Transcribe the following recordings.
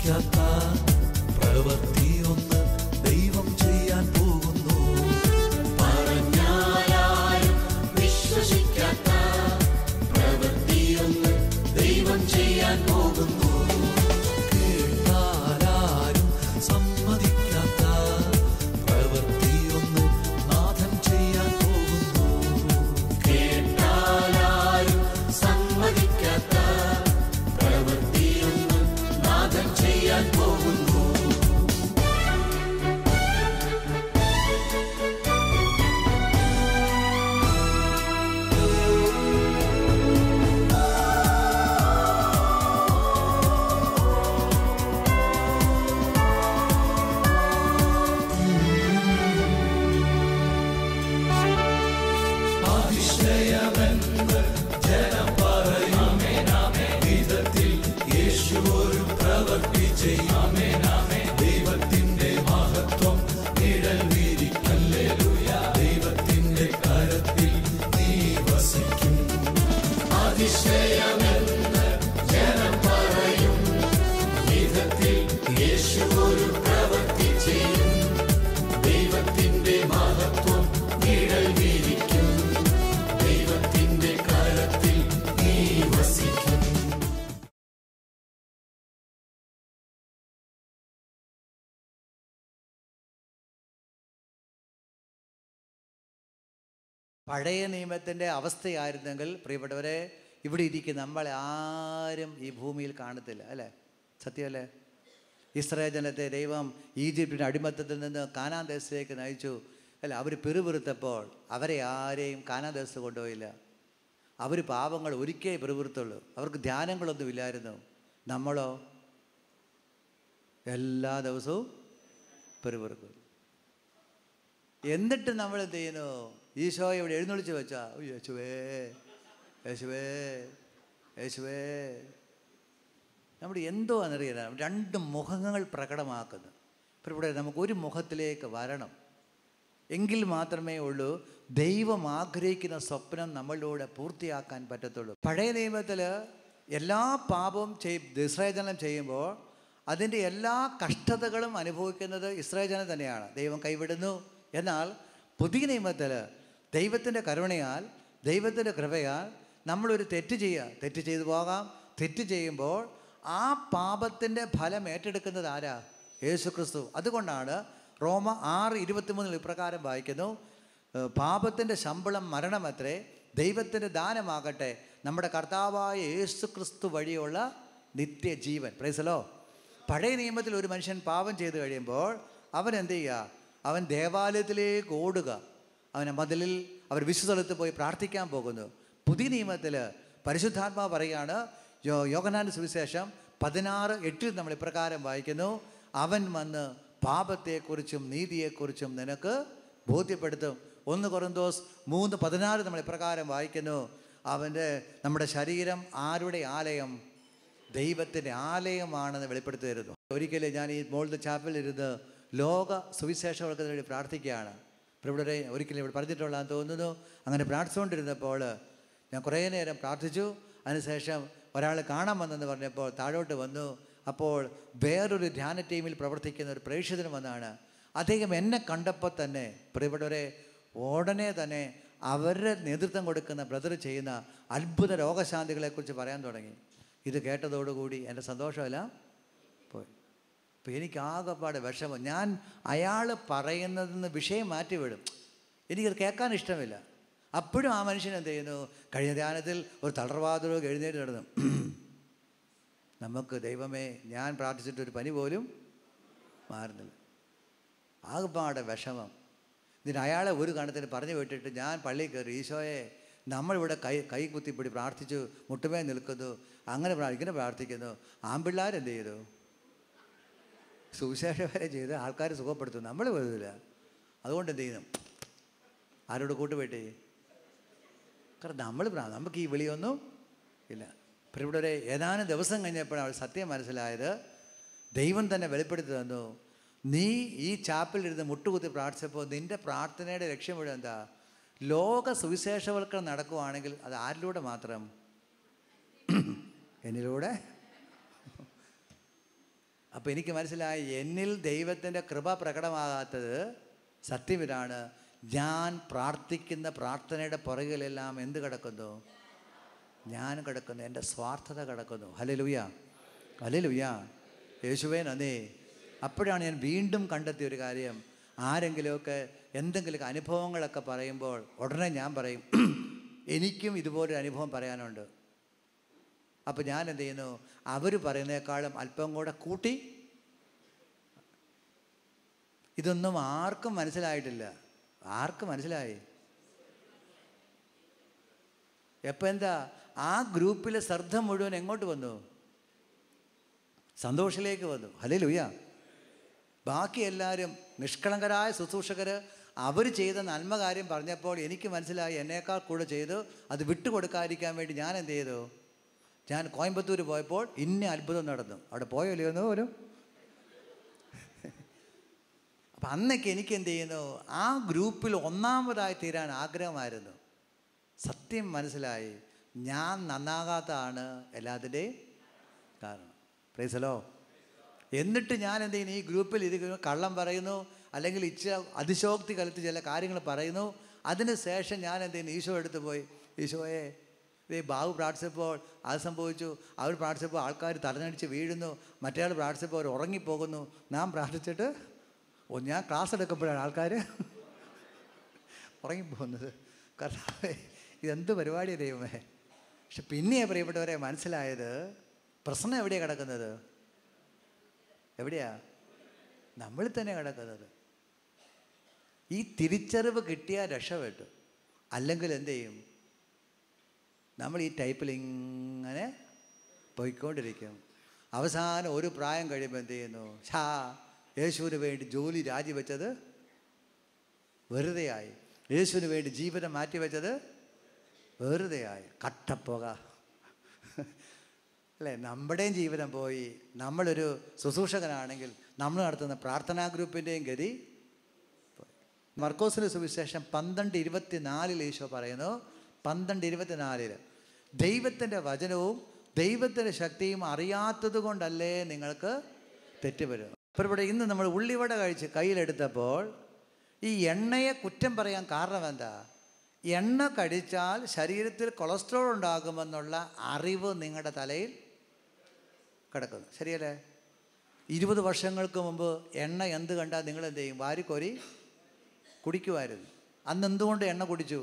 സമ്മതിക്കാത്ത പ്രവൃത്തിയൊന്ന് ദൈവം ചെയ്യാൻ പോകുന്നു. പറഞ്ഞാലും വിശ്വസിക്കാത്ത പ്രവൃത്തിയൊന്ന് ദൈവം ചെയ്യാൻ പോകുന്നു. കേട്ടാലും സമ്മതിക്കാത്ത പ്രവൃത്തിയൊന്ന് നാഥൻ ചെയ്യാൻ പോകുന്നു. കേട്ടാലും സമ്മതിക്കാത്ത പ്രവൃത്തിയൊന്ന് നാഥൻ ചെയ്യാൻ പോകുന്നു. അതിശയമെന്ന് ജനം പറയും വിധത്തിൽ യേശു ഒരു പ്രവൃത്തി ചെയ്യും. ദൈവത്തിന്റെ മഹത്വം നിഴൽ വീരിക്കും. ഹല്ലേലൂയ. ദൈവത്തിന്റെ കരത്തിൽ നീ വസിക്കും. അതിശയമെന്ന് ജനം പറയും വിധത്തിൽ യേശു ഒരു പ്രവൃത്തി ചെയ്യും. ദൈവത്തിന്റെ മഹത്വം നിഴൽ വീരിക്കും. ദൈവത്തിന്റെ കരത്തിൽ നീ വസിക്കും. പഴയ നിയമത്തിൻ്റെ അവസ്ഥയായിരുന്നെങ്കിൽ പ്രിയപ്പെട്ടവരെ ഇവിടെ ഇരിക്കുന്ന നമ്മളെ ആരും ഈ ഭൂമിയിൽ കാണത്തില്ല, അല്ലേ? സത്യമല്ലേ? ഇസ്രായേൽ ജനത്തെ ദൈവം ഈജിപ്തിൻ്റെ അടിമത്തത്തിൽ നിന്ന് കാനാൻ ദേശത്തേക്ക് നയിച്ചു, അല്ല? അവർ പിറുപിറുത്തപ്പോൾ അവരെ ആരെയും കാനാൻ ദേശത്ത് കൊണ്ടുപോയില്ല. അവർ പാപങ്ങൾ ഒരിക്കലേ പിറുപിറുത്തുള്ളൂ. അവർക്ക് ധ്യാനങ്ങളൊന്നും ഇല്ലായിരുന്നു. നമ്മളോ എല്ലാ ദിവസവും പിറുപിറുക്കും. എന്നിട്ട് നമ്മൾ എന്ത് ചെയ്യുന്നു? ഈശോയെ ഇവിടെ എഴുന്നള്ളിച്ച് വെച്ചാ യേശുവേ യേശുവേ യേശുവേ. നമ്മുടെ എന്തോ എന്നറിയില്ല, രണ്ട് മുഖങ്ങൾ പ്രകടമാക്കുന്നു. ഇപ്പോൾ ഇവിടെ നമുക്കൊരു മുഖത്തിലേക്ക് വരണം. എങ്കിൽ മാത്രമേ ഉള്ളൂ ദൈവം ആഗ്രഹിക്കുന്ന സ്വപ്നം നമ്മളിലൂടെ പൂർത്തിയാക്കാൻ പറ്റത്തുള്ളൂ. പഴയ നിയമത്തിൽ എല്ലാ പാപവും ഇസ്രായേൽ ജനം ചെയ്യുമ്പോൾ അതിൻ്റെ എല്ലാ കഷ്ടതകളും അനുഭവിക്കുന്നത് ഇസ്രായേൽ ജനം തന്നെയാണ്. ദൈവം കൈവിടുന്നു. എന്നാൽ പുതിയ നിയമത്തിൽ ദൈവത്തിൻ്റെ കരുണയാൽ, ദൈവത്തിൻ്റെ കൃപയാൽ നമ്മളൊരു തെറ്റ് ചെയ്തു പോകാം. തെറ്റ് ചെയ്യുമ്പോൾ ആ പാപത്തിൻ്റെ ഫലം ഏറ്റെടുക്കുന്നത് ആരാ? യേശു ക്രിസ്തു. അതുകൊണ്ടാണ് റോമ 6:23 ഇപ്രകാരം വായിക്കുന്നു, പാപത്തിൻ്റെ ശമ്പളം മരണമത്രേ, ദൈവത്തിൻ്റെ ദാനമാകട്ടെ നമ്മുടെ കർത്താവായ യേശു ക്രിസ്തു വഴിയുള്ള നിത്യജീവൻ. പ്രൈസലോ. പഴയ നിയമത്തിൽ ഒരു മനുഷ്യൻ പാപം ചെയ്ത് കഴിയുമ്പോൾ അവൻ എന്ത് ചെയ്യുക? അവൻ ദേവാലയത്തിലേക്ക് ഓടുക. അവനെ മതിലിൽ അവർ വിശുദ്ധസ്ഥലത്ത് പോയി പ്രാർത്ഥിക്കാൻ പോകുന്നു. പുതിയ നിയമത്തിൽ പരിശുദ്ധാത്മാവ് പറയുകയാണ്, യോഹന്നാന്റെ സുവിശേഷം 16:8 നമ്മൾ ഇപ്രകാരം വായിക്കുന്നു, അവൻ വന്ന് പാപത്തെക്കുറിച്ചും നീതിയെക്കുറിച്ചും നിനക്ക് ബോധ്യപ്പെടുത്തും. 1 കൊരിന്തോസ് 3:16 നമ്മൾ ഇപ്രകാരം വായിക്കുന്നു, നമ്മുടെ ശരീരം ആരുടെ ആലയം? ദൈവത്തിൻ്റെ ആലയമാണെന്ന് വെളിപ്പെടുത്തി തരുന്നു. ഒരിക്കലും ഞാൻ ഈ മോൾഡ് ചാപ്പലിരുന്ന് ലോക സുവിശേഷങ്ങൾക്ക് വേണ്ടി പ്രാർത്ഥിക്കുകയാണ്. ഇവിടെ ഒരിക്കലും ഇവിടെ പറഞ്ഞിട്ടുള്ളതെന്ന് തോന്നുന്നു. അങ്ങനെ പ്രാർത്ഥിച്ചുകൊണ്ടിരുന്നപ്പോൾ ഞാൻ കുറേ നേരം പ്രാർത്ഥിച്ചു. അതിനുശേഷം ഒരാൾ കാണാൻ വന്നെന്ന് പറഞ്ഞപ്പോൾ താഴോട്ട് വന്നു. അപ്പോൾ വേറൊരു ധ്യാന ടീമിൽ പ്രവർത്തിക്കുന്ന ഒരു പ്രേക്ഷിതൻ വന്നാണ്. അദ്ദേഹം എന്നെ കണ്ടപ്പോൾ തന്നെ പ്രിയപ്പെട്ടവരെ ഉടനെ തന്നെ അവരുടെ നേതൃത്വം കൊടുക്കുന്ന ബ്രദർ ചെയ്യുന്ന അത്ഭുത രോഗശാന്തികളെക്കുറിച്ച് പറയാൻ തുടങ്ങി. ഇത് കേട്ടതോടുകൂടി എൻ്റെ സന്തോഷമെല്ലാം പോയി. അപ്പോൾ എനിക്ക് ആകെപ്പാടെ വിഷമം. ഞാൻ അയാൾ പറയുന്നതെന്ന് വിഷയം മാറ്റിവിടും. എനിക്കത് കേൾക്കാൻ ഇഷ്ടമില്ല. അപ്പോഴും ആ മനുഷ്യൻ എന്ത് ചെയ്യുന്നു? കഴിഞ്ഞ ധ്യാനത്തിൽ ഒരു തളർവാദ എഴുന്നേറ്റ് നടന്നു. നമുക്ക് ദൈവമേ, ഞാൻ പ്രാർത്ഥിച്ചിട്ടൊരു പനി പോലും മാറുന്നില്ല. ആകെപ്പാടെ വിഷമം. ഇതിന് അയാളെ ഒരു കണത്തിന് പറഞ്ഞു വിട്ടിട്ട് ഞാൻ പള്ളിയിൽ കയറി, ഈശോയെ നമ്മളിവിടെ കൈ കുത്തിപ്പിടി പ്രാർത്ഥിച്ചു, മുട്ടുമേ നിൽക്കുന്നു, അങ്ങനെ ഇങ്ങനെ പ്രാർത്ഥിക്കുന്നു. ആൺപിള്ളേരെന്ത് ചെയ്തു? സുവിശേഷം വരെ ചെയ്ത് ആൾക്കാരെ സുഖപ്പെടുത്തും. നമ്മൾ വരുന്നില്ല. അതുകൊണ്ട് എന്ത് ചെയ്യുന്നു? ആരോട് കൂട്ടുപെട്ടി? കാരണം നമുക്ക് ഈ വിളിയൊന്നും ഇല്ല. ഇപ്പോൾ ഇവിടെ ഏതാനും ദിവസം കഴിഞ്ഞപ്പോഴാണ് സത്യം മനസ്സിലായത്. ദൈവം തന്നെ വെളിപ്പെടുത്തി തന്നു, നീ ഈ ചാപ്പിലിരുന്ന് മുട്ടുകുത്തി പ്രാർത്ഥിച്ചപ്പോൾ നിൻ്റെ പ്രാർത്ഥനയുടെ ലക്ഷ്യം മുഴുവൻ എന്താ? ലോക സുവിശേഷവൽക്കരണം നടക്കുകയാണെങ്കിൽ അത് ആരിലൂടെ മാത്രം? എന്നിലൂടെ. അപ്പോൾ എനിക്ക് മനസ്സിലായി, എന്നിൽ ദൈവത്തിൻ്റെ കൃപ പ്രകടമാകാത്തത് സത്യം ഇതാണ്. ഞാൻ പ്രാർത്ഥിക്കുന്ന പ്രാർത്ഥനയുടെ പുറകിലെല്ലാം എന്ത് കിടക്കുന്നു? ഞാൻ കിടക്കുന്നു, എൻ്റെ സ്വാർത്ഥത കിടക്കുന്നു. ഹല്ലേലൂയ, ഹല്ലേലൂയ, യേശുവേ നന്ദി. അപ്പോഴാണ് ഞാൻ വീണ്ടും കണ്ടെത്തിയ ഒരു കാര്യം. ആരെങ്കിലുമൊക്കെ എന്തെങ്കിലുമൊക്കെ അനുഭവങ്ങളൊക്കെ പറയുമ്പോൾ ഉടനെ ഞാൻ പറയും, എനിക്കും ഇതുപോലൊരു അനുഭവം പറയാനുണ്ട്. അപ്പോൾ ഞാൻ എന്ത് ചെയ്യുന്നു? അവർ പറയുന്നേക്കാളും അല്പം കൂടെ കൂട്ടി. ഇതൊന്നും ആർക്കും മനസ്സിലായിട്ടില്ല. ആർക്കും മനസ്സിലായി? എപ്പോൾ എന്താ ആ ഗ്രൂപ്പിലെ ശ്രദ്ധ മുഴുവൻ എങ്ങോട്ട് വന്നു? സന്തോഷിലേക്ക് വന്നു. ഹല്ലേലൂയ. ബാക്കി എല്ലാവരും നിഷ്കളങ്കരായ ശുശ്രൂഷകർ അവർ ചെയ്ത നന്മ കാര്യം പറഞ്ഞപ്പോൾ എനിക്ക് മനസ്സിലായി, എന്നേക്കാൾ കൂടെ ചെയ്തു. അത് വിട്ടുകൊടുക്കാതിരിക്കാൻ വേണ്ടി ഞാൻ എന്ത് ചെയ്തു? ഞാൻ കോയമ്പത്തൂർ പോയപ്പോൾ ഇന്ന അത്ഭുതം നടന്നു. അവിടെ പോയല്ലോ പോലും. അപ്പം അന്നൊക്കെ എനിക്ക് എന്ത് ചെയ്യുന്നു? ആ ഗ്രൂപ്പിൽ ഒന്നാമതായി തീരാൻ ആഗ്രഹമായിരുന്നു. സത്യം മനസ്സിലായി, ഞാൻ നന്നാകാത്തതാണ് എല്ലാത്തിൻ്റെയും കാരണം. Price the Lord. എന്നിട്ട് ഞാൻ എന്ത് ചെയ്യുന്നു? ഈ ഗ്രൂപ്പിൽ ഇരിക്കുന്നു, കള്ളം പറയുന്നു, അല്ലെങ്കിൽ അതിശോക്തി കലർത്തി ചില കാര്യങ്ങൾ പറയുന്നു. അതിന് ശേഷം ഞാൻ എന്ത് ചെയ്യുന്നു? ഈശോ എടുത്ത് പോയി, ഈശോയെ ഇതേ ബാബു പ്രാർത്ഥിച്ചപ്പോൾ അത് സംഭവിച്ചു, അവർ പ്രാർത്ഥിച്ചപ്പോൾ ആൾക്കാർ തലനടിച്ച് വീഴുന്നു, മറ്റേയാൾ പ്രാർത്ഥിച്ചപ്പോൾ അവർ ഉറങ്ങിപ്പോകുന്നു. ഞാൻ പ്രാർത്ഥിച്ചിട്ട് ഞാൻ ക്ലാസ് എടുക്കുമ്പോഴാണ് ആൾക്കാർ ഉറങ്ങിപ്പോകുന്നത്. കർത്താവേ, ഇതെന്ത് പരിപാടിയാണ് ദൈവമേ. പക്ഷെ പിന്നെ പ്രിയപ്പെട്ടവരെ മനസ്സിലായത്, പ്രശ്നം എവിടെയാണ് കിടക്കുന്നത്? എവിടെയാ? നമ്മളിൽ തന്നെ കിടക്കുന്നത്. ഈ തിരിച്ചറിവ് കിട്ടിയാൽ രക്ഷപ്പെട്ടു. അല്ലെങ്കിൽ എന്ത് ചെയ്യും? നമ്മൾ ഈ ടൈപ്പിൽ ഇങ്ങനെ പോയിക്കൊണ്ടിരിക്കും. അവസാനം ഒരു പ്രായം കഴിയുമ്പോൾ എന്ത് ചെയ്യുന്നു? യേശുവിന് വേണ്ടി ജോലി രാജിവെച്ചത് വെറുതെയായി. യേശുവിന് വേണ്ടി ജീവിതം മാറ്റിവെച്ചത് വെറുതെയായി. കട്ടപ്പോക അല്ലേ? നമ്മുടെയും ജീവിതം പോയി. നമ്മളൊരു ശുശ്രൂഷകനാണെങ്കിൽ നമ്മൾ നടത്തുന്ന പ്രാർത്ഥനാ ഗ്രൂപ്പിൻ്റെയും ഗതി. മർക്കോസിൻ്റെ സുവിശേഷം 12:24 ഈശോ പറയുന്നു, 12:24, ദൈവത്തിൻ്റെ വചനവും ദൈവത്തിൻ്റെ ശക്തിയും അറിയാത്തത് കൊണ്ടല്ലേ നിങ്ങൾക്ക് തെറ്റുവരും. അപ്പോൾ ഇവിടെ ഇന്ന് നമ്മൾ ഉള്ളിവട കഴിച്ച് കയ്യിലെടുത്തപ്പോൾ ഈ എണ്ണയെ കുറ്റം പറയാൻ കാരണം എന്താ? എണ്ണ കഴിച്ചാൽ ശരീരത്തിൽ കൊളസ്ട്രോൾ ഉണ്ടാകുമെന്നുള്ള അറിവ് നിങ്ങളുടെ തലയിൽ കിടക്കുന്നു. ശരിയല്ലേ? 20 വർഷങ്ങൾക്ക് മുമ്പ് എണ്ണ എന്ത് കണ്ടാൽ നിങ്ങൾ എന്ത് ചെയ്യും? വാരിക്കോരി കുടിക്കുമായിരുന്നു. അന്ന് എന്തുകൊണ്ട് എണ്ണ കുടിച്ചു?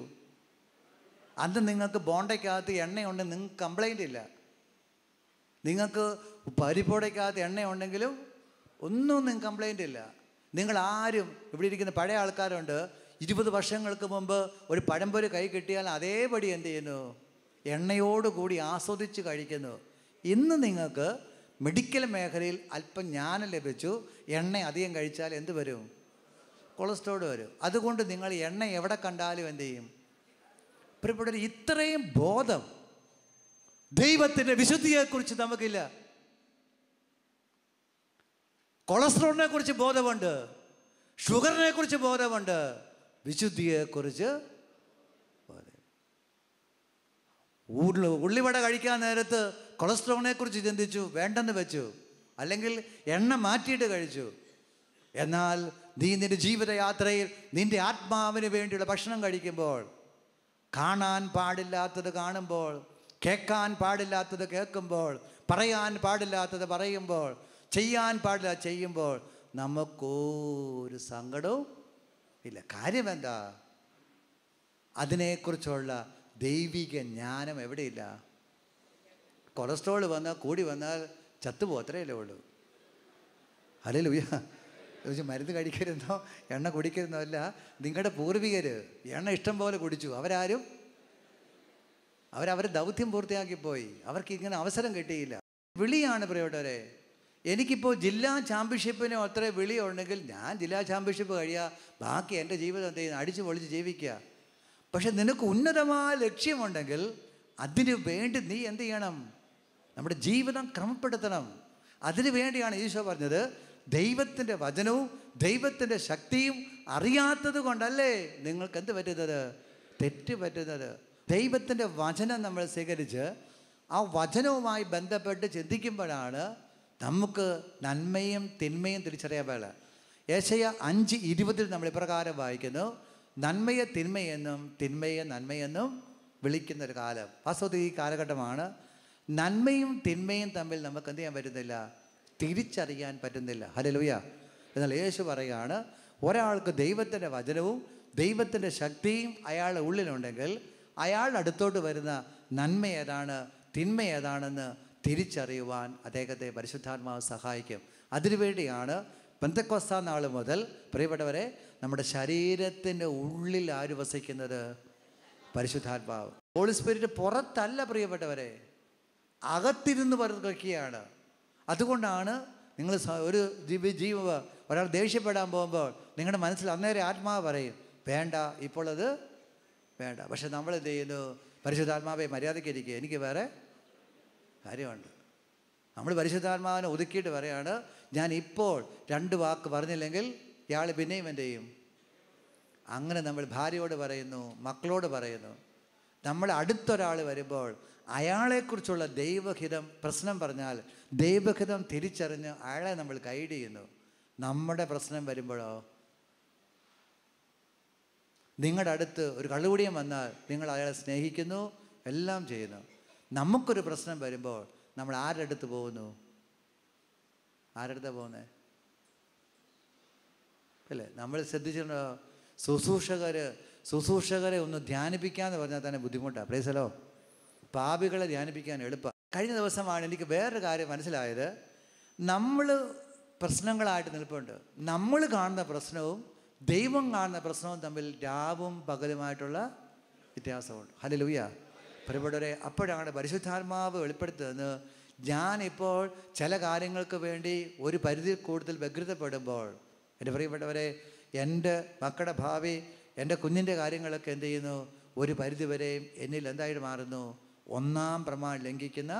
അന്ന് നിങ്ങൾക്ക് ബോണ്ടയ്ക്കകത്ത് എണ്ണയുണ്ട്, നിങ്ങൾക്ക് കംപ്ലൈൻ്റ് ഇല്ല. നിങ്ങൾക്ക് പരിപ്പോടയ്ക്കകത്ത് എണ്ണയുണ്ടെങ്കിലും ഒന്നും നിങ്ങൾക്ക് കംപ്ലൈൻ്റ് ഇല്ല. നിങ്ങളാരും ഇവിടെ ഇരിക്കുന്ന പഴയ ആൾക്കാരുണ്ട്, 20 വർഷങ്ങൾക്ക് മുമ്പ് ഒരു പഴംപൊരി കൈ കിട്ടിയാൽ അതേപടി എന്ത് ചെയ്യുന്നു? എണ്ണയോടുകൂടി ആസ്വദിച്ച് കഴിക്കുന്നു. ഇന്ന് നിങ്ങൾക്ക് മെഡിക്കൽ മേഖലയിൽ അല്പം ജ്ഞാനം ലഭിച്ചു. എണ്ണ അധികം കഴിച്ചാൽ എന്ത് വരും? കൊളസ്ട്രോൾ വരും. അതുകൊണ്ട് നിങ്ങൾ എണ്ണ എവിടെ കണ്ടാലും എന്ത് ചെയ്യും? പ്രിയപ്പെട്ടവരെ, ഇത്രയും ബോധം ദൈവത്തിൻ്റെ വിശുദ്ധിയെക്കുറിച്ച് നമുക്കില്ല. കൊളസ്ട്രോളിനെ കുറിച്ച് ബോധമുണ്ട്, ഷുഗറിനെ കുറിച്ച് ബോധമുണ്ട്, വിശുദ്ധിയെക്കുറിച്ച് ഉള്ളിവട കഴിക്കാൻ നേരത്ത് കൊളസ്ട്രോളിനെ കുറിച്ച് ചിന്തിച്ചു, വേണ്ടെന്ന് വെച്ചു, അല്ലെങ്കിൽ എണ്ണ മാറ്റിയിട്ട് കഴിച്ചു. എന്നാൽ നീ നിന്റെ ജീവിതയാത്രയിൽ നിന്റെ ആത്മാവിന് വേണ്ടിയുള്ള ഭക്ഷണം കഴിക്കുമ്പോൾ, കാണാൻ പാടില്ലാത്തത് കാണുമ്പോൾ, കേൾക്കാൻ പാടില്ലാത്തത് കേൾക്കുമ്പോൾ, പറയാൻ പാടില്ലാത്തത് പറയുമ്പോൾ, ചെയ്യാൻ പാടില്ല ചെയ്യുമ്പോൾ നമുക്കൊരു സങ്കടവും ഇല്ല. കാര്യം എന്താ? അതിനെക്കുറിച്ചുള്ള ദൈവിക ജ്ഞാനം എവിടെയില്ല. കൊളസ്ട്രോൾ വന്നാൽ കൂടി വന്നാൽ ചത്തുപോ, അത്രയല്ലേ ഉള്ളൂ. ഹല്ലേലൂയ. മരുന്ന് കഴിക്കരുന്നോ എണ്ണ കുടിക്കരുന്നോ അല്ല. നിങ്ങളുടെ പൂർവികർ എണ്ണ ഇഷ്ടം പോലെ കുടിച്ചു. അവരവരെ ദൗത്യം പൂർത്തിയാക്കിപ്പോയി. അവർക്ക് ഇങ്ങനെ അവസരം കിട്ടിയില്ല. വിളിയാണ് പ്രിയപ്പെട്ടവരെ. എനിക്കിപ്പോൾ ജില്ലാ ചാമ്പ്യൻഷിപ്പിന് അത്ര വിളിയുണ്ടെങ്കിൽ ഞാൻ ജില്ലാ ചാമ്പ്യൻഷിപ്പ് കഴിയുക, ബാക്കി എൻ്റെ ജീവിതം എന്ത് ചെയ്യുന്നത്? അടിച്ചു പൊളിച്ച് ജീവിക്കുക. പക്ഷെ നിനക്ക് ഉന്നതമായ ലക്ഷ്യമുണ്ടെങ്കിൽ അതിനു വേണ്ടി നീ എന്ത് ചെയ്യണം? നമ്മുടെ ജീവിതം ക്രമപ്പെടുത്തണം. അതിനു വേണ്ടിയാണ് ഈശോ പറഞ്ഞത്, ദൈവത്തിൻ്റെ വചനവും ദൈവത്തിൻ്റെ ശക്തിയും അറിയാത്തത് കൊണ്ടല്ലേ നിങ്ങൾക്ക് എന്ത് പറ്റുന്നത്? തെറ്റ് പറ്റുന്നത്. ദൈവത്തിൻ്റെ വചനം നമ്മൾ സ്വീകരിച്ച് ആ വചനവുമായി ബന്ധപ്പെട്ട് ചിന്തിക്കുമ്പോഴാണ് നമുക്ക് നന്മയും തിന്മയും തിരിച്ചറിയാൻ പാടില്ല. യെശയ്യാ 5:20 നമ്മൾ ഇപ്രകാരം വായിക്കുന്നു, നന്മയെ തിന്മയെന്നും തിന്മയെ നന്മയെന്നും വിളിക്കുന്നൊരു കാലം. വാസ്തവത്തിൽ ഈ കാലഘട്ടമാണ്. നന്മയും തിന്മയും തമ്മിൽ നമുക്ക് എന്ത് ചെയ്യാൻ പറ്റുന്നില്ല, തിരിച്ചറിയാൻ പറ്റുന്നില്ല. ഹല്ലേലൂയ. എന്നാൽ യേശു പറയുകയാണ്, ഒരാൾക്ക് ദൈവത്തിൻ്റെ വചനവും ദൈവത്തിൻ്റെ ശക്തിയും അയാളുടെ ഉള്ളിലുണ്ടെങ്കിൽ അയാളുടെ അടുത്തോട്ട് വരുന്ന നന്മ ഏതാണ് തിന്മ ഏതാണെന്ന് തിരിച്ചറിയുവാൻ അദ്ദേഹത്തെ പരിശുദ്ധാത്മാവ് സഹായിക്കും. അതിനുവേണ്ടിയാണ് പെന്തക്കോസ്താ നാൾ മുതൽ പ്രിയപ്പെട്ടവരെ നമ്മുടെ ശരീരത്തിൻ്റെ ഉള്ളിൽ ആര് വസിക്കുന്നത്? പരിശുദ്ധാത്മാവ്. ഹോളി സ്പിരിറ്റ് പുറത്തല്ല പ്രിയപ്പെട്ടവരെ, അകത്തിരുന്ന് വയ്ക്കുകയാണ്. അതുകൊണ്ടാണ് നിങ്ങൾ ഒരു ഒരാൾ ദേഷ്യപ്പെടാൻ പോകുമ്പോൾ നിങ്ങളുടെ മനസ്സിൽ അന്നേരം ആത്മാവ് പറയും, വേണ്ട, ഇപ്പോൾ അത് വേണ്ട. പക്ഷെ നമ്മൾ എന്ത് ചെയ്യുന്നു? പരിശുദ്ധാത്മാവെ മര്യാദയ്ക്ക് ഇരിക്കുക, എനിക്ക് വേറെ കാര്യമുണ്ട്. നമ്മൾ പരിശുദ്ധാത്മാവിനെ ഒതുക്കിയിട്ട് പറയാണ്, ഞാൻ ഇപ്പോൾ 2 വാക്ക് പറഞ്ഞില്ലെങ്കിൽ ഇയാൾ പിന്നെയും എന്ത് ചെയ്യും? അങ്ങനെ നമ്മൾ ഭാര്യയോട് പറയുന്നു, മക്കളോട് പറയുന്നു. നമ്മൾ അടുത്തൊരാൾ വരുമ്പോൾ അയാളെക്കുറിച്ചുള്ള ദൈവഹിതം പ്രശ്നം പറഞ്ഞാൽ ദൈവഹിതം തിരിച്ചറിഞ്ഞ് അയാളെ നമ്മൾ ഗൈഡ് ചെയ്യുന്നു. നമ്മുടെ പ്രശ്നം വരുമ്പോഴോ, നിങ്ങളുടെ അടുത്ത് ഒരു കള്ളുകുടിയൻ വന്നാൽ നിങ്ങൾ അയാളെ സ്നേഹിക്കുന്നു, എല്ലാം ചെയ്യുന്നു. നമുക്കൊരു പ്രശ്നം വരുമ്പോൾ നമ്മൾ ആരുടെ അടുത്ത് പോകുന്നു? ആരുടെ അടുത്താണ് പോകുന്നത്? അല്ലേ? നമ്മൾ ശ്രദ്ധിച്ചിട്ടുണ്ടോ? ശുശ്രൂഷകരെ ഒന്ന് ധ്യാനിപ്പിക്കാമെന്ന് പറഞ്ഞാൽ തന്നെ ബുദ്ധിമുട്ടാണ്. പ്രൈസലോ. പാപികളെ ധ്യാനിപ്പിക്കാൻ എളുപ്പമാണ്. കഴിഞ്ഞ ദിവസമാണ് എനിക്ക് വേറൊരു കാര്യം മനസ്സിലായത്. നമ്മൾ പ്രശ്നങ്ങളായിട്ട് നിൽപ്പുണ്ട്. നമ്മൾ കാണുന്ന പ്രശ്നവും ദൈവം കാണുന്ന പ്രശ്നവും തമ്മിൽ രാവും പകലുമായിട്ടുള്ള വ്യത്യാസമുണ്ട്. ഹല്ലേലൂയ. പ്രിയപ്പെട്ടവരെ, അപ്പോഴാണ് പരിശുദ്ധാത്മാവ് വെളിപ്പെടുത്തുന്നത്. ഞാനിപ്പോൾ ചില കാര്യങ്ങൾക്ക് വേണ്ടി ഒരു പരിധി കൂടുതൽ വ്യഗ്രതപ്പെടുമ്പോൾ, എൻ്റെ പ്രിയപ്പെട്ടവരെ, എൻ്റെ മക്കളുടെ ഭാവി, എൻ്റെ കുഞ്ഞിൻ്റെ കാര്യങ്ങളൊക്കെ എന്ത് ചെയ്യുന്നു? ഒരു പരിധിവരെയും എന്നിൽ എന്തായിട്ട് മാറുന്നു? 1-ാം പ്രമാണം ലംഘിക്കുന്ന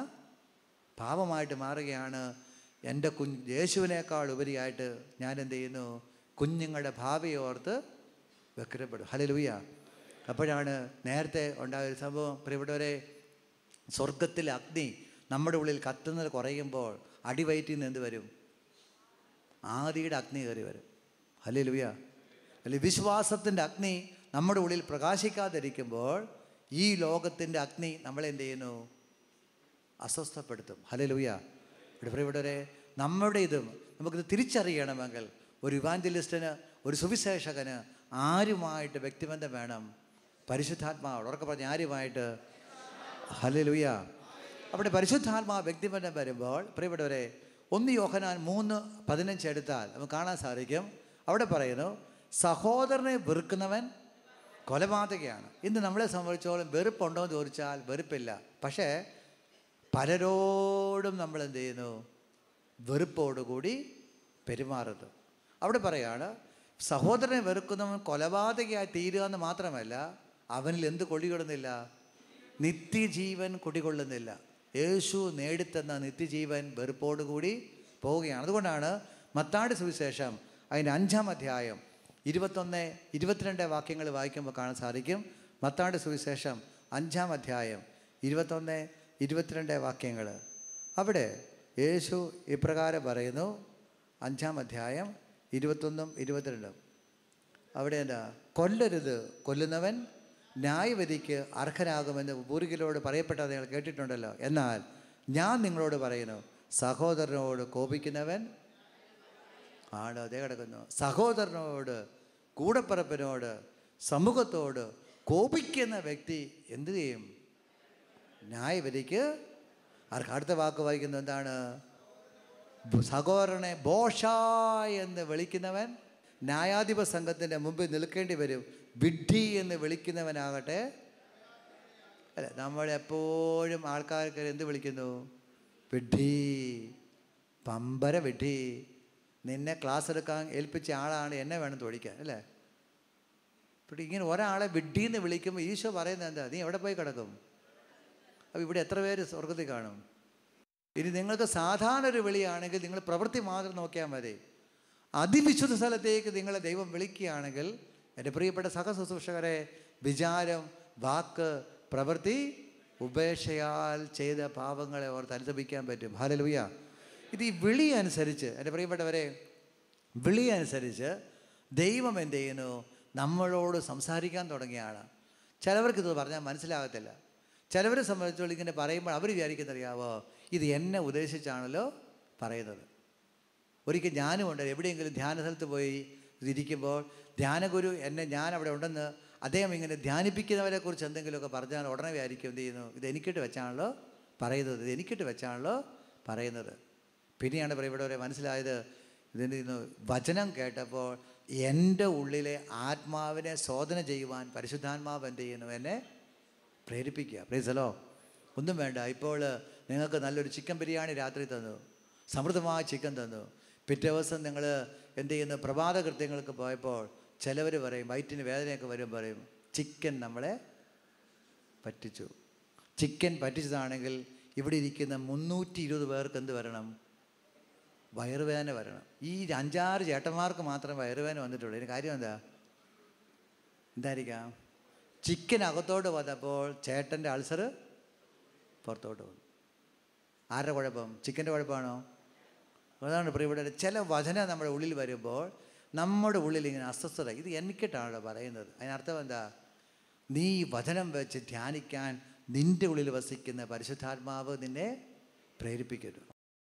പാപമായിട്ട് മാറുകയാണ്. എൻ്റെ യേശുവിനേക്കാൾ ഉപരിയായിട്ട് ഞാൻ എന്ത് ചെയ്യുന്നു? കുഞ്ഞുങ്ങളുടെ ഭാവിയെ ഓർത്ത് വ്യഗ്രതപ്പെടും. ഹല്ലേലൂയ. അപ്പോഴാണ് നേരത്തെ ഉണ്ടായൊരു സംഭവം. പ്രിയപ്പെട്ടവരെ, സ്വർഗത്തിലെ അഗ്നി നമ്മുടെ ഉള്ളിൽ കത്തുന്നത് കുറയുമ്പോൾ അടിവയറ്റിൽ നിന്ന് എന്ത് വരും? ആദിയുടെ അഗ്നി കയറി വരും. ഹല്ലേലൂയ. അല്ലെങ്കിൽ വിശ്വാസത്തിൻ്റെ അഗ്നി നമ്മുടെ ഉള്ളിൽ പ്രകാശിക്കാതിരിക്കുമ്പോൾ ഈ ലോകത്തിൻ്റെ അഗ്നി നമ്മളെന്ത് ചെയ്യുന്നു? അസ്വസ്ഥപ്പെടുത്തും. ഹല്ലേലൂയ. പ്രിയപ്പെട്ടവരെ, നമ്മുടെ നമുക്കിത് തിരിച്ചറിയണമെങ്കിൽ ഒരു ഇവാഞ്ചലിസ്റ്റിന്, ഒരു സുവിശേഷകന് ആരുമായിട്ട് വ്യക്തിബന്ധം വേണം? പരിശുദ്ധാത്മാവ്. ഉറക്കെ പറഞ്ഞ് ആരുമായിട്ട്? ഹല്ലേലൂയ. അവിടെ പരിശുദ്ധാത്മാവ് വ്യക്തിബന്ധം വരുമ്പോൾ പ്രിയപ്പെട്ടവരെ, 1 യോഹന്നാൻ 3:15 എടുത്താൽ നമുക്ക് കാണാൻ സാധിക്കും. അവിടെ പറയുന്നു, സഹോദരനെ വെറുക്കുന്നവൻ കൊലപാതകയാണ്. ഇന്ന് നമ്മളെ സംബന്ധിച്ചോളം വെറുപ്പുണ്ടോ എന്ന് ചോദിച്ചാൽ വെറുപ്പില്ല. പക്ഷേ പലരോടും നമ്മൾ എന്ത് ചെയ്യുന്നു? വെറുപ്പോടുകൂടി പെരുമാറുന്നു. അവിടെ പറയാണ്, സഹോദരനെ വെറുക്കുന്നവൻ കൊലപാതകയായി തീരുക എന്ന് മാത്രമല്ല, അവനിൽ എന്ത് കുടികൊള്ളുന്നില്ല? നിത്യജീവൻ കുടികൊള്ളുന്നില്ല. യേശു നേടിത്തന്ന നിത്യജീവൻ വെറുപ്പോടുകൂടി പോവുകയാണ്. അതുകൊണ്ടാണ് മത്തായിയുടെ സുവിശേഷം അതിൻ്റെ 5-ാം അധ്യായം 21-22 വാക്യങ്ങൾ വായിക്കുമ്പോൾ കാണാൻ സാധിക്കും. മത്തായിയുടെ സുവിശേഷം 5-ാം അധ്യായം 21-22 വാക്യങ്ങൾ. അവിടെ യേശു ഇപ്രകാരം പറയുന്നു. 5-ാം അധ്യായം 21-22. അവിടെ എന്താ? കൊല്ലരുത്, കൊല്ലുന്നവൻ ന്യായവിധിക്ക് അർഹനാകുമെന്ന് പൂർവികരോട് പറയപ്പെട്ടത് നിങ്ങൾ കേട്ടിട്ടുണ്ടല്ലോ. എന്നാൽ ഞാൻ നിങ്ങളോട് പറയുന്നു, സഹോദരനോട് കോപിക്കുന്നവൻ ആണ്. അതേ കിടക്കുന്നു. സഹോദരനോട്, കൂടപ്പിറപ്പിനോട്, സമൂഹത്തോട് കോപിക്കുന്ന വ്യക്തി എന്ത് ചെയ്യും? ന്യായവിധിക്ക് അടുത്ത വാക്ക് വായിക്കുന്നത് എന്താണ്? സഹോദരനെ ബോഷ എന്ന് വിളിക്കുന്നവൻ ന്യായാധിപ സംഘത്തിൻ്റെ മുമ്പിൽ നിൽക്കേണ്ടി വരും. വിഡ്ഢി എന്ന് വിളിക്കുന്നവനാകട്ടെ. അല്ല, നമ്മളെപ്പോഴും ആൾക്കാർക്ക് എന്ത് വിളിക്കുന്നു? വിഡ്ഢി, പമ്പര വിഡ്ഢി. നിന്നെ ക്ലാസ് എടുക്കാൻ ഏൽപ്പിച്ച ആളാണ്, എന്നെ വേണം തൊഴിക്കാൻ, അല്ലേ? ഇപ്പം ഇങ്ങനെ ഒരാളെ വിഡ്ഢി എന്ന് വിളിക്കുമ്പോൾ ഈശോ പറയുന്നത് എന്താ? നീ എവിടെ പോയി കിടക്കും? അപ്പോൾ ഇവിടെ എത്ര പേര് സ്വർഗത്തിൽ കാണും? ഇനി നിങ്ങൾക്ക് സാധാരണ ഒരു വിളിയാണെങ്കിൽ നിങ്ങൾ പ്രവൃത്തി മാത്രം നോക്കിയാൽ മതി. അതിവിശുദ്ധ സ്ഥലത്തേക്ക് നിങ്ങളെ ദൈവം വിളിക്കുകയാണെങ്കിൽ, എൻ്റെ പ്രിയപ്പെട്ട സഹശുശ്രൂഷകരെ, വിചാരം, വാക്ക്, പ്രവൃത്തി ഉപേക്ഷയാൽ ചെയ്ത പാപങ്ങളെ ഓർത്ത് അനുതപിക്കാൻ പറ്റും. ഹല്ലേലൂയ. ഇത് ഈ വിളി അനുസരിച്ച്, എൻ്റെ പ്രിയപ്പെട്ടവരെ, വിളി അനുസരിച്ച് ദൈവം എന്ത് ചെയ്യുന്നു? നമ്മളോട് സംസാരിക്കാൻ തുടങ്ങിയാണ്. ചിലവർക്കിത് പറഞ്ഞാൽ മനസ്സിലാകത്തില്ല. ചിലവരെ സംബന്ധിച്ചോളം ഇങ്ങനെ പറയുമ്പോൾ അവർ വിചാരിക്കുന്നറിയാവോ, ഇത് എന്നെ ഉദ്ദേശിച്ചാണല്ലോ പറയുന്നത്. ഒരിക്കൽ ഞാനും ഉണ്ട്, എവിടെയെങ്കിലും ധ്യാന സ്ഥലത്ത് പോയി ഇരിക്കുമ്പോൾ ധ്യാനഗുരു ഞാൻ അവിടെ ഉണ്ടെന്ന് അദ്ദേഹം ഇങ്ങനെ ധ്യാനിപ്പിക്കുന്നവരെ കുറിച്ച് എന്തെങ്കിലുമൊക്കെ പറഞ്ഞാൽ ഉടനെ വിചാരിക്കും എന്ത് ചെയ്യുന്നു, ഇത് എനിക്കിട്ട് വെച്ചാണല്ലോ പറയുന്നത്, ഇത് എനിക്കിട്ട് വെച്ചാണല്ലോ പറയുന്നത്. പിന്നെയാണ് പ്രിയപ്പെട്ടവരെ മനസ്സിലായത്, ഇതിൻ്റെ വചനം കേട്ടപ്പോൾ എൻ്റെ ഉള്ളിലെ ആത്മാവിനെ ശോധന ചെയ്യുവാൻ പരിശുദ്ധാത്മാവ് എന്ത് ചെയ്യുന്നു? എന്നെ പ്രേരിപ്പിക്കുക. പ്രൈസലോ. ഒന്നും വേണ്ട. ഇപ്പോൾ നിങ്ങൾക്ക് നല്ലൊരു ചിക്കൻ ബിരിയാണി രാത്രി തന്നു, സമൃദ്ധമായ ചിക്കൻ തന്നു. പിറ്റേ ദിവസം നിങ്ങൾ എന്ത് ചെയ്യുന്നു? പ്രഭാത കൃത്യങ്ങൾക്ക് പോയപ്പോൾ ചിലവർ പറയും, വയറ്റിന് വേദനയൊക്കെ വരും, പറയും ചിക്കൻ നമ്മളെ പറ്റിച്ചു. ചിക്കൻ പറ്റിച്ചതാണെങ്കിൽ ഇവിടെ ഇരിക്കുന്ന 320 പേർക്ക് എന്ത് വരണം? വയറുവേദന വരണം. ഈ 5-6 ചേട്ടന്മാർക്ക് മാത്രം വയറുവേദന വന്നിട്ടുള്ളൂ. ഇതിന് കാര്യം എന്തായിരിക്കാം? ചിക്കൻ അകത്തോട്ട് വന്നപ്പോൾ ചേട്ടൻ്റെ അൾസർ പുറത്തോട്ട് വന്നു. ആരുടെ കുഴപ്പം? ചിക്കൻ്റെ കുഴപ്പമാണോ? അതാണ് പ്രിയപ്പെട്ട ചില വചനം നമ്മുടെ ഉള്ളിൽ വരുമ്പോൾ നമ്മുടെ ഉള്ളിൽ ഇങ്ങനെ അസ്വസ്ഥത. ഇത് എനിക്കിട്ടാണല്ലോ പറയുന്നത്. അതിനർത്ഥം എന്താ? നീ വചനം വെച്ച് ധ്യാനിക്കാൻ നിൻ്റെ ഉള്ളിൽ വസിക്കുന്ന പരിശുദ്ധാത്മാവ് നിന്നെ പ്രേരിപ്പിക്കുന്നു.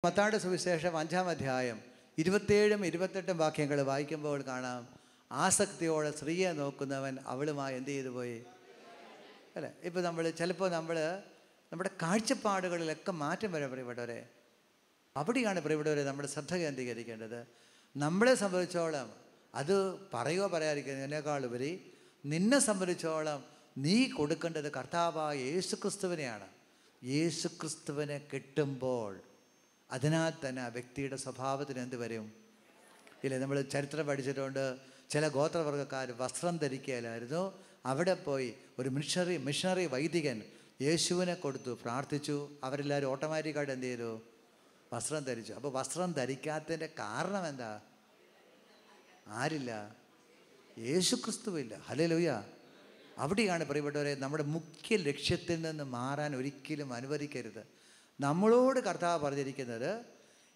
മത്തായിയുടെ സുവിശേഷം 5-ാം അധ്യായം 27-28 വാക്യങ്ങൾ വായിക്കുമ്പോൾ കാണാം, ആസക്തിയോടെ സ്ത്രീയെ നോക്കുന്നവൻ അവളുമായി എന്ത് ചെയ്തു പോയി അല്ലേ? ഇപ്പോൾ ചിലപ്പോൾ നമ്മുടെ കാഴ്ചപ്പാടുകളിലൊക്കെ മാറ്റം വരാൻ പ്രിയപ്പെട്ടവരെ. അവിടെയാണ് പ്രിയപ്പെട്ടവരെ നമ്മുടെ ശ്രദ്ധ കേന്ദ്രീകരിക്കേണ്ടത്. നമ്മളെ സംബന്ധിച്ചോളം അത് പറയുകയോ പറയാതിരിക്കുന്നതിനേക്കാളുപരി നിന്നെ സംബന്ധിച്ചോളം നീ കൊടുക്കേണ്ടത് കർത്താവായ യേശുക്രിസ്തുവിനെയാണ്. യേശുക്രിസ്തുവിനെ കിട്ടുമ്പോൾ അതിനാൽ തന്നെ ആ വ്യക്തിയുടെ സ്വഭാവത്തിന് എന്ത് വരും? ഇല്ലേ, നമ്മൾ ചരിത്രം പഠിച്ചിട്ടുണ്ട്. ചില ഗോത്രവർഗ്ഗക്കാർ വസ്ത്രം ധരിക്കുകയില്ലായിരുന്നു. അവിടെ പോയി ഒരു മിഷണറി വൈദികൻ യേശുവിനെ കൊടുത്തു, പ്രാർത്ഥിച്ചു. അവരെല്ലാവരും ഓട്ടോമാറ്റിക്കായിട്ട് എന്ത് ചെയ്തു? വസ്ത്രം ധരിച്ചു. അപ്പോൾ വസ്ത്രം ധരിക്കാത്തതിൻ്റെ കാരണം എന്താ? ആരില്ല? യേശുക്രിസ്തുവില്ല. ഹല്ലേലൂയ. അവിടെയാണ് പ്രിയപ്പെട്ടവരെ നമ്മുടെ മുഖ്യ ലക്ഷ്യത്തിൽ നിന്ന് മാറാൻ ഒരിക്കലും അനുവദിക്കരുത്. നമ്മളോട് കർത്താവ് പറഞ്ഞിരിക്കുന്നത്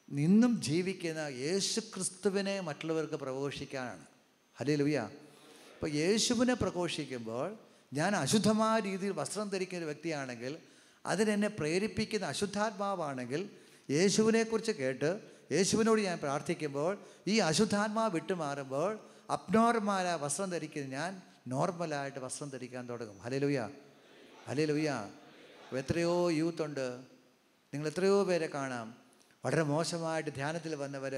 നിന്നും ജീവിക്കുന്ന യേശുക്രിസ്തുവിനെ മറ്റുള്ളവർക്ക് പ്രഘോഷിക്കാനാണ്. ഹല്ലേലൂയ. അപ്പോൾ യേശുവിനെ പ്രഘോഷിക്കുമ്പോൾ ഞാൻ അശുദ്ധമായ രീതിയിൽ വസ്ത്രം ധരിക്കുന്ന ഒരു വ്യക്തിയാണെങ്കിൽ, അതിനെന്നെ പ്രേരിപ്പിക്കുന്ന അശുദ്ധാത്മാവാണെങ്കിൽ, യേശുവിനെക്കുറിച്ച് കേട്ട് യേശുവിനോട് ഞാൻ പ്രാർത്ഥിക്കുമ്പോൾ ഈ അശുദ്ധാത്മാവ് വിട്ടുമാറുമ്പോൾ അബ്നോർമലായ വസ്ത്രം ധരിക്കുന്ന ഞാൻ നോർമലായിട്ട് വസ്ത്രം ധരിക്കാൻ തുടങ്ങും. Hallelujah, hallelujah. എത്രയോ യൂത്തുണ്ട്, നിങ്ങൾ എത്രയോ പേരെ കാണാം, വളരെ മോശമായിട്ട് ധ്യാനത്തിൽ വന്നവർ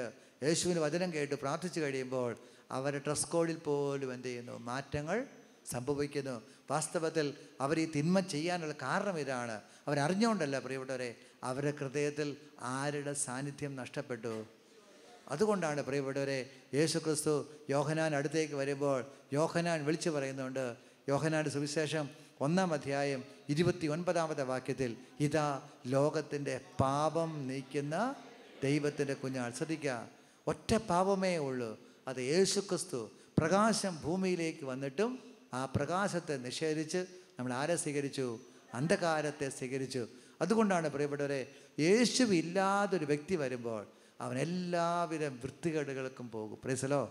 യേശുവിന് വചനം കേട്ട് പ്രാർത്ഥിച്ചു കഴിയുമ്പോൾ അവരുടെ ഡ്രസ് കോഡിൽ പോലും എന്ത് ചെയ്യുന്നു? മാറ്റങ്ങൾ സംഭവിക്കുന്നു. വാസ്തവത്തിൽ അവർ ഈ തിന്മ ചെയ്യാനുള്ള കാരണം ഇതാണ്. അവരറിഞ്ഞുകൊണ്ടല്ല പ്രിയപ്പെട്ടവരെ, അവരുടെ ഹൃദയത്തിൽ ആരുടെ സാന്നിധ്യം നഷ്ടപ്പെട്ടു. അതുകൊണ്ടാണ് പ്രിയപ്പെട്ടവരെ യേശുക്രിസ്തു യോഹന്നാൻ അടുത്തേക്ക് വരുമ്പോൾ യോഹന്നാൻ വിളിച്ചു പറയുന്നുണ്ട്. യോഹന്നാൻ്റെ സുവിശേഷം 1-ാം അധ്യായം 29-ാമത്തെ വാക്യത്തിൽ, ഇതാ ലോകത്തിൻ്റെ പാപം നീക്കുന്ന ദൈവത്തിൻ്റെ കുഞ്ഞാൾ. ശ്രദ്ധിക്കുക, ഒറ്റ പാപമേ ഉള്ളൂ, അത് യേശുക്രിസ്തു. പ്രകാശം ഭൂമിയിലേക്ക് വന്നിട്ടും ആ പ്രകാശത്തെ നിഷേധിച്ച് നമ്മൾ ആരെ സ്വീകരിച്ചു? അന്ധകാരത്തെ സ്വീകരിച്ചു. അതുകൊണ്ടാണ് പ്രിയപ്പെട്ടവരെ, യേശു ഇല്ലാതൊരു വ്യക്തി വരുമ്പോൾ അവൻ എല്ലാവിധ വൃത്തികേടുകൾക്കും പോകും. പ്രൈസലോ.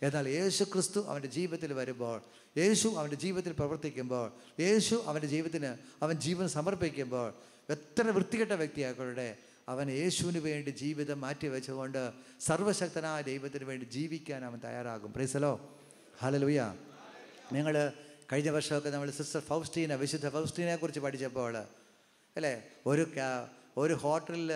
എന്നാൽ യേശു ക്രിസ്തു അവൻ്റെ ജീവിതത്തിൽ വരുമ്പോൾ, യേശു അവൻ്റെ ജീവിതത്തിൽ പ്രവർത്തിക്കുമ്പോൾ, യേശു അവൻ്റെ ജീവിതത്തിന് അവൻ ജീവൻ സമർപ്പിക്കുമ്പോൾ, എത്ര വൃത്തികെട്ട വ്യക്തിയായിക്കോട്ടെ, അവൻ യേശുവിന് വേണ്ടി ജീവിതം മാറ്റി വെച്ചുകൊണ്ട് സർവശക്തനായ ദൈവത്തിന് വേണ്ടി ജീവിക്കാൻ അവൻ തയ്യാറാകും. പ്രൈസലോ. ഹല്ലേലൂയ. നിങ്ങൾ കഴിഞ്ഞ വർഷമൊക്കെ നമ്മൾ സിസ്റ്റർ ഫൗസ്റ്റീന, വിശുദ്ധ ഫൗസ്റ്റീനെ കുറിച്ച് പഠിച്ചപ്പോൾ അല്ലേ, ഒരു ഹോട്ടലിൽ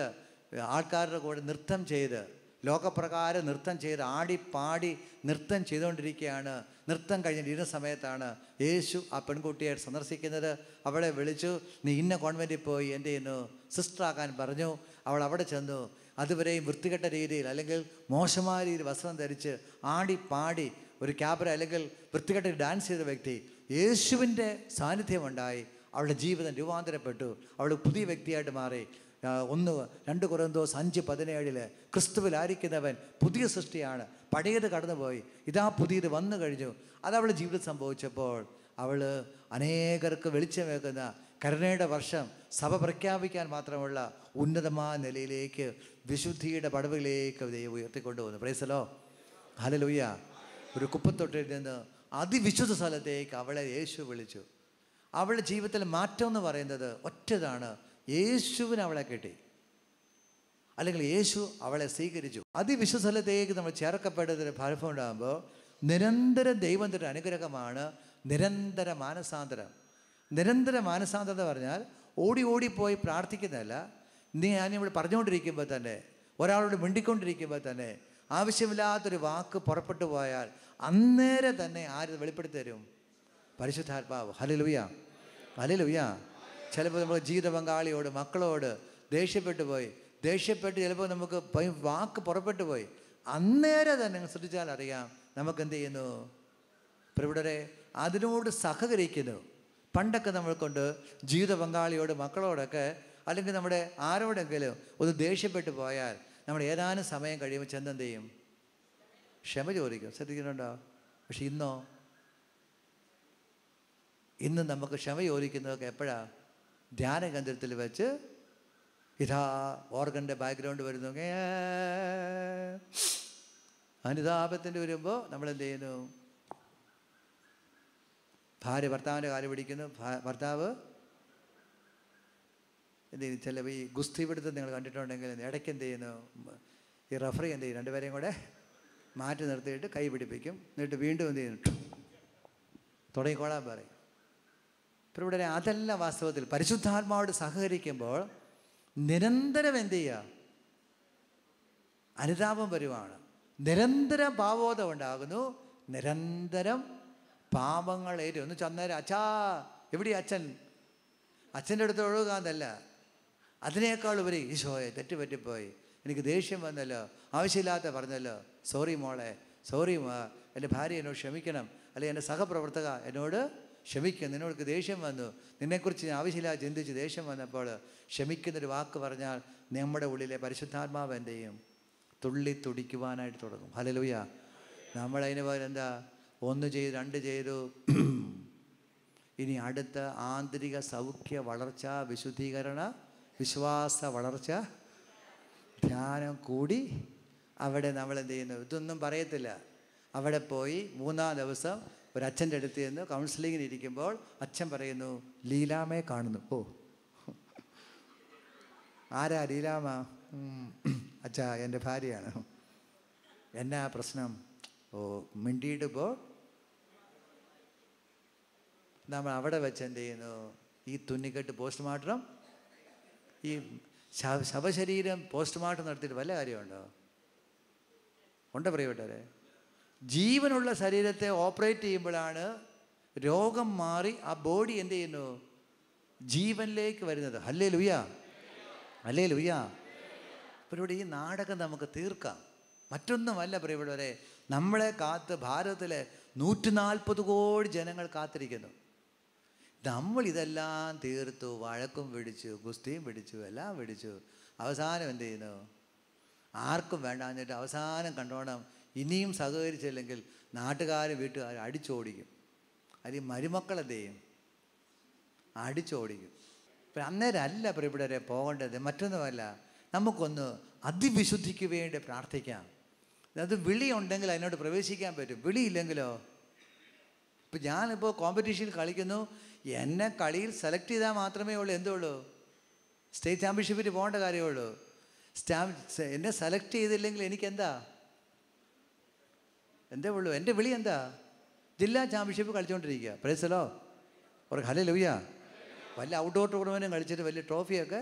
ആൾക്കാരുടെ കൂടെ നൃത്തം ചെയ്ത്, ലോകപ്രകാരം നൃത്തം ചെയ്ത് ആടിപ്പാടി നൃത്തം ചെയ്തുകൊണ്ടിരിക്കുകയാണ്. നൃത്തം കഴിഞ്ഞിരുന്ന സമയത്താണ് യേശു ആ പെൺകുട്ടിയെ സന്ദർശിക്കുന്നത്. അവളെ വിളിച്ചു, നീ ഇന്ന കോൺവെൻറ്റിൽ പോയി എന്ത് ചെയ്യുന്നു? സിസ്റ്ററാക്കാൻ പറഞ്ഞു. അവൾ അവിടെ ചെന്നു. അതുവരെയും വൃത്തികെട്ട രീതിയിൽ അല്ലെങ്കിൽ മോശമായ രീതിയിൽ വസ്ത്രം ധരിച്ച് ആടിപ്പാടി ഒരു ക്യാബറ അല്ലെങ്കിൽ വൃത്തികെട്ട ഡാൻസ് ചെയ്ത വ്യക്തി, യേശുവിൻ്റെ സാന്നിധ്യമുണ്ടായി അവളുടെ ജീവിതം രൂപാന്തരപ്പെട്ടു. അവൾ പുതിയ വ്യക്തിയായിട്ട് മാറി. 2 കൊരിന്തോസ് 5:17 ക്രിസ്തുവിലായിരിക്കുന്നവൻ പുതിയ സൃഷ്ടിയാണ്, പഴയത് കടന്നുപോയി, ഇതാ പുതിയത് വന്നു കഴിഞ്ഞു. അതവളുടെ ജീവിതം സംഭവിച്ചപ്പോൾ അവൾ അനേകർക്ക് വെളിച്ചമേക്കുന്ന കരുണയുടെ വർഷം സഭ പ്രഖ്യാപിക്കാൻ മാത്രമുള്ള ഉന്നതമായ നിലയിലേക്ക് വിശുദ്ധിയുടെ പടവുകളിലേക്ക് ദൈവം ഉയർത്തിക്കൊണ്ടുപോകുന്നു. Praise the Lord. ഹല്ലേലൂയ. ഒരു കുപ്പത്തൊട്ടിൽ നിന്ന് അതിവിശുദ്ധ സ്ഥലത്തേക്ക് അവളെ യേശു വിളിച്ചു. അവളുടെ ജീവിതത്തിൽ മാറ്റം എന്ന് പറയുന്നത് ഒറ്റതാണ്, യേശുവിന് അവളെ കിട്ടി, അല്ലെങ്കിൽ യേശു അവളെ സ്വീകരിച്ചു. അതിവിശുദ്ധ സ്ഥലത്തേക്ക് നമ്മൾ ചേർക്കപ്പെട്ടതിന് ഫലം ഉണ്ടാകുമ്പോൾ നിരന്തരം ദൈവം തരുന്ന അനുഗ്രഹമാണ് നിരന്തര മാനസാന്തരം. നിരന്തര മാനസാന്തരം എന്ന് പറഞ്ഞാൽ ഓടി ഓടിപ്പോയി പ്രാർത്ഥിക്കുന്നതല്ല. ഞാനിവിടെ പറഞ്ഞുകൊണ്ടിരിക്കുമ്പോൾ തന്നെ, ഒരാളോട് മിണ്ടിക്കൊണ്ടിരിക്കുമ്പോൾ തന്നെ ആവശ്യമില്ലാത്തൊരു വാക്ക് പുറപ്പെട്ടു പോയാൽ അന്നേരം തന്നെ ആര് വെളിപ്പെടുത്തി തരും? പരിശുദ്ധാത്മാവ്. Hallelujah, hallelujah. ചിലപ്പോൾ നമ്മൾ ജീവിത പങ്കാളിയോട്, മക്കളോട് ദേഷ്യപ്പെട്ട് ചിലപ്പോൾ നമുക്ക് വാക്ക് പുറപ്പെട്ടു പോയി, അന്നേരം തന്നെ ശ്രദ്ധിച്ചാൽ അറിയാം നമുക്ക് എന്ത് ചെയ്യുന്നു. ഇവിടെ അതിനോട് സഹകരിക്കുന്നു. പണ്ടൊക്കെ നമ്മൾക്കൊണ്ട് ജീവിത പങ്കാളിയോട്, മക്കളോടൊക്കെ, അല്ലെങ്കിൽ നമ്മുടെ ആരോടെങ്കിലും ഒന്ന് ദേഷ്യപ്പെട്ടു പോയാൽ നമ്മൾ ഏതാനും സമയം കഴിയുമ്പോൾ ചെന്നെന്ത് ചെയ്യും? ക്ഷമ ചോദിക്കും. ശ്രദ്ധിക്കുന്നുണ്ടോ? പക്ഷെ ഇന്ന് നമുക്ക് ക്ഷമ ചോദിക്കുന്നതൊക്കെ എപ്പോഴാണ്? ധ്യാന കേന്ദ്രത്തിൽ വെച്ച് ഇതാ ഓർഗൻ്റെ ബാക്ക്ഗ്രൗണ്ട് വരുന്നു, അനുതാപത്തിൻ്റെ വരുമ്പോൾ നമ്മളെന്ത് ചെയ്യുന്നു? ഭാര്യ ഭർത്താവിൻ്റെ കാല് പിടിക്കുന്നു, ഭർത്താവ് എന്ത് ചെയ്യുന്നു? ചില ഈ ഗുസ്തി പിടുത്തം നിങ്ങൾ കണ്ടിട്ടുണ്ടെങ്കിൽ ഇടയ്ക്ക് എന്ത് ചെയ്യുന്നു? ഈ റഫറി എന്ത് ചെയ്യും? രണ്ടുപേരെയും കൂടെ മാറ്റി നിർത്തിയിട്ട് കൈ പിടിപ്പിക്കും, എന്നിട്ട് വീണ്ടും എന്ത് ചെയ്യുന്നു? തുടങ്ങിക്കോളാൻ പറയും. ഇപ്പം ഇവിടെ അതല്ല വാസ്തവത്തിൽ. പരിശുദ്ധാത്മാവോട് സഹകരിക്കുമ്പോൾ നിരന്തരം എന്ത് ചെയ്യുക? അനുതാപം വരുവാണ്. നിരന്തരം പാപബോധം ഉണ്ടാകുന്നു, നിരന്തരം പാപങ്ങൾ ഏറ്റു. ഒന്ന് ചെന്നേരം അച്ഛാ എവിടെ അച്ഛൻ്റെ അടുത്ത് ഒഴുകാന്നല്ല, അതിനേക്കാൾ ഉപരി ഈശോയെ തെറ്റുപറ്റിപ്പോയി, എനിക്ക് ദേഷ്യം വന്നല്ലോ, ആവശ്യമില്ലാത്ത പറഞ്ഞല്ലോ, സോറി മോളെ, സോറി എൻ്റെ ഭാര്യ എന്നോട് ക്ഷമിക്കണം, അല്ലെങ്കിൽ എൻ്റെ സഹപ്രവർത്തക എന്നോട് ക്ഷമിക്കും, നിന്നോട് ദേഷ്യം വന്നു, നിന്നെക്കുറിച്ച് ഞാൻ ആവശ്യമില്ലാതെ ചിന്തിച്ച് ദേഷ്യം വന്നപ്പോൾ ക്ഷമിക്കുന്നൊരു വാക്ക് പറഞ്ഞാൽ നമ്മുടെ ഉള്ളിലെ പരിശുദ്ധാത്മാവ് എന്ത് ചെയ്യും? തുള്ളി തുടിക്കുവാനായിട്ട് തുടങ്ങും. ഹല്ലേലൂയ. നമ്മളതിന് പകരം എന്താ? 1 ചെയ്തു, 2 ചെയ്തു. ഇനി അടുത്ത ആന്തരിക സൗഖ്യ വളർച്ച, വിശുദ്ധീകരണ, വിശ്വാസ വളർച്ച, ധ്യാനം കൂടി അവിടെ നമ്മളെന്ത് ചെയ്യുന്നു? ഇതൊന്നും പറയത്തില്ല. അവിടെ പോയി 3-ാം ദിവസം ഒരു അച്ഛൻ്റെ അടുത്ത് നിന്ന് കൗൺസിലിങ്ങിന് ഇരിക്കുമ്പോൾ അച്ഛൻ പറയുന്നു, ലീലാമയെ കാണുന്നു. ഓ, ആരാ ലീലാമ? അച്ഛാ എൻ്റെ ഭാര്യയാണ്. എന്നാ പ്രശ്നം? ഓ, മിണ്ടിയിടുമ്പോൾ നമ്മൾ അവിടെ വെച്ച് എന്ത് ചെയ്യുന്നു? ഈ തുന്നിക്കെട്ട് പോസ്റ്റ്മോർട്ടം, ഈ ശവശരീരം പോസ്റ്റ്മോർട്ടം നടത്തിയിട്ട് വല്ല കാര്യമുണ്ടോ? ഉണ്ടോ പ്രിയപ്പെട്ടവരെ? ജീവനുള്ള ശരീരത്തെ ഓപ്പറേറ്റ് ചെയ്യുമ്പോഴാണ് രോഗം മാറി ആ ബോഡി എന്ത് ചെയ്യുന്നു? ജീവനിലേക്ക് വരുന്നത്. Hallelujah, hallelujah. ഇവിടെ ഈ നാടകം നമുക്ക് തീർക്കാം. മറ്റൊന്നുമല്ല പ്രിയപ്പെട്ടവരെ, നമ്മളെ കാത്ത് ഭാരതത്തിലെ 140 കോടി ജനങ്ങൾ കാത്തിരിക്കുന്നു. നമ്മളിതെല്ലാം തീർത്തു, വഴക്കും പിടിച്ചു, ഗുസ്തിയും പിടിച്ചു, എല്ലാം പിടിച്ചു. അവസാനം എന്ത് ചെയ്യുന്നു? ആർക്കും വേണ്ടാഞ്ഞിട്ട് അവസാനം കണ്ടോണം, ഇനിയും സഹകരിച്ചില്ലെങ്കിൽ നാട്ടുകാരും വീട്ടുകാരും അടിച്ചോടിക്കും. അത് ഈ മരുമക്കളെന്ത് ചെയ്യും? അടിച്ചോടിക്കും. ഇപ്പം അന്നേരം അല്ല പ്രിയപ്പെട്ടവരെ പോകേണ്ടത്. മറ്റൊന്നുമല്ല, നമുക്കൊന്ന് അതിവിശുദ്ധിക്ക് വേണ്ടി പ്രാർത്ഥിക്കാം. അത് വിളിയുണ്ടെങ്കിൽ അതിനോട് പ്രവേശിക്കാൻ പറ്റും. വിളിയില്ലെങ്കിലോ? ഇപ്പം ഞാനിപ്പോൾ കോമ്പറ്റീഷനിൽ കളിക്കുന്നു, എന്നെ കളിയിൽ സെലക്ട് ചെയ്താൽ മാത്രമേ ഉള്ളൂ എന്തുള്ളൂ? സ്റ്റേറ്റ് ചാമ്പ്യൻഷിപ്പിന് പോകേണ്ട കാര്യമുള്ളൂ. എന്നെ സെലക്ട് ചെയ്തില്ലെങ്കിൽ എനിക്കെന്താ? എന്തേ ഉള്ളൂ? എൻ്റെ വിളി എന്താ? ജില്ലാ ചാമ്പ്യൻഷിപ്പ് കളിച്ചുകൊണ്ടിരിക്കുക. Praise the Lord. ഒരു ഹല്ലേലൂയ. വല്ല ഔട്ട്ഡോർ ടൂർണമെൻറ്റും കളിച്ചിട്ട് വലിയ ട്രോഫിയൊക്കെ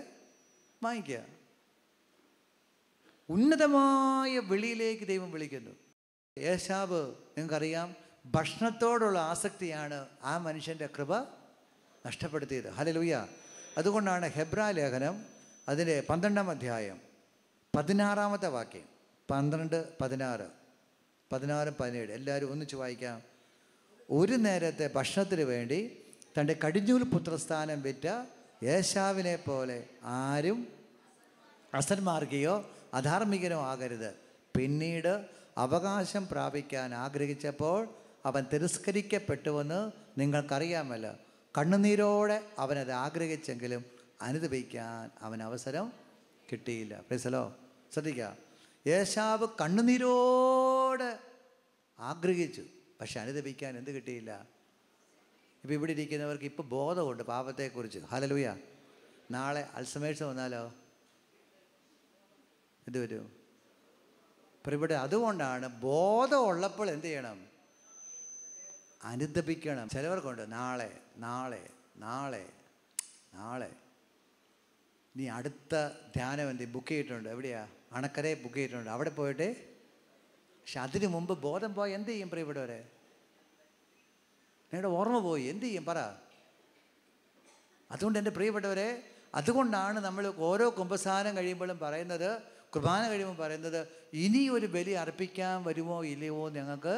വാങ്ങിക്കുക. ഉന്നതമായ വിളിയിലേക്ക് ദൈവം വിളിക്കുന്നു. ഏശാവ് നിങ്ങൾക്കറിയാം, ഭക്ഷണത്തോടുള്ള ആസക്തിയാണ് ആ മനുഷ്യൻ്റെ കൃപ നഷ്ടപ്പെടുത്തിയത്. ഹല്ലേലൂയ. അതുകൊണ്ടാണ് ഹെബ്രായ ലേഖനം അതിൻ്റെ 12-ാം അധ്യായം 16-ാമത്തെ വാക്യം, 12, 16, 16, 17 എല്ലാവരും ഒന്നിച്ച് വായിക്കാം. ഒരു നേരത്തെ ഭക്ഷണത്തിന് വേണ്ടി തൻ്റെ കടിഞ്ഞൂൽ പുത്രസ്ഥാനം വിറ്റ ഏശാവിനെ പോലെ ആരും അസന്മാർഗിയോ അധാർമികനോ ആകരുത്. പിന്നീട് അവകാശം പ്രാപിക്കാൻ ആഗ്രഹിച്ചപ്പോൾ അവൻ തിരസ്കരിക്കപ്പെട്ടുവെന്ന് നിങ്ങൾക്കറിയാമല്ലോ. കണ്ണുനീരോടെ അവനത് ആഗ്രഹിച്ചെങ്കിലും അനുദപിക്കാൻ അവൻ അവസരം കിട്ടിയില്ല. Price the Lord. ശ്രദ്ധിക്കുക, ഏശാവ് കണ്ണുനീരോട് ആഗ്രഹിച്ചു, പക്ഷെ അനുദപിക്കാൻ എന്ത് കിട്ടിയില്ല? ഇപ്പം ഇവിടെ ഇരിക്കുന്നവർക്ക് ഇപ്പോൾ ബോധമുണ്ട് പാപത്തെക്കുറിച്ച്. ഹല്ലേലൂയ. നാളെ അൽസമേഴ്സ് വന്നാലോ എന്ത് വരും? അപ്പം ഇവിടെ അതുകൊണ്ടാണ് ബോധമുള്ളപ്പോൾ എന്ത് ചെയ്യണം? അനുദപിക്കണം. ചിലവർക്കുണ്ട് നാളെ നാളെ നാളെ നാളെ. നീ അടുത്ത ധ്യാനം എന്ത് ബുക്ക് ചെയ്തിട്ടുണ്ട്? എവിടെയാ? അണക്കരയെ ബുക്ക് ചെയ്തിട്ടുണ്ട്. അവിടെ പോയിട്ട്, പക്ഷെ അതിനു മുമ്പ് ബോധം പോയി എന്ത് ചെയ്യും പ്രിയപ്പെട്ടവരെ? നിങ്ങളുടെ ഓർമ്മ പോയി എന്ത് ചെയ്യും പറ? അതുകൊണ്ട് എൻ്റെ പ്രിയപ്പെട്ടവരെ, അതുകൊണ്ടാണ് നമ്മൾ ഓരോ കുമ്പസാരം കഴിയുമ്പോഴും പറയുന്നത്, കുർബാന കഴിയുമ്പോൾ പറയുന്നത്, ഇനി ഒരു ബലി അർപ്പിക്കാൻ വരുമോ ഇല്ലയോ ഞങ്ങൾക്ക്